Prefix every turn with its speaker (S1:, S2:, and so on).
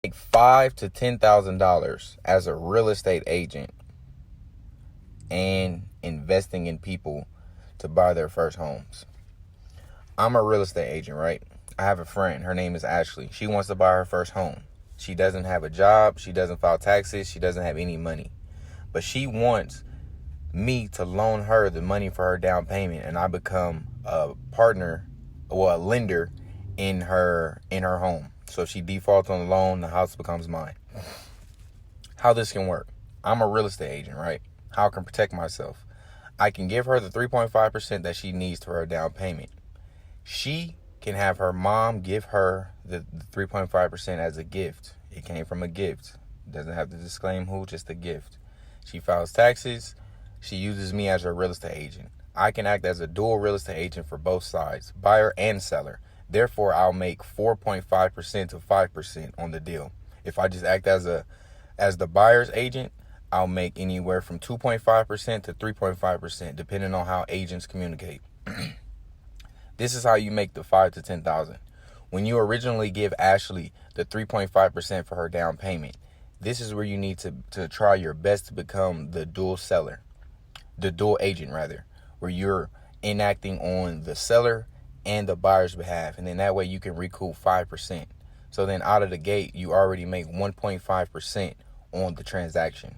S1: Make $5,000 to $10,000 as a real estate agent and investing in people to buy their first homes. I'm a real estate agent, right? I have a friend. Her name is Ashley. She wants to buy her first home. She doesn't have a job. She doesn't file taxes. She doesn't have any money. But she wants me to loan her the money for her down payment, and I become a partner, a lender in her home. So if she defaults on the loan, the house becomes mine. How this can work? I'm a real estate agent, right? How I can protect myself? I can give her the 3.5% that she needs for her down payment. She can have her mom give her the 3.5% as a gift. It came from a gift. Doesn't have to disclaim who, just a gift. She files taxes. She uses me as her real estate agent. I can act as a dual real estate agent for both sides, buyer and seller. Therefore, I'll make 4.5% to 5% on the deal. If I just act as the buyer's agent, I'll make anywhere from 2.5% to 3.5%, depending on how agents communicate. This is how you make the $5,000 to $10,000. When you originally give Ashley the 3.5% for her down payment, this is where you need to try your best to become the dual agent, where you're enacting on the seller and the buyer's behalf. And then that way you can recoup 5%. So then out of the gate, you already make 1.5% on the transaction.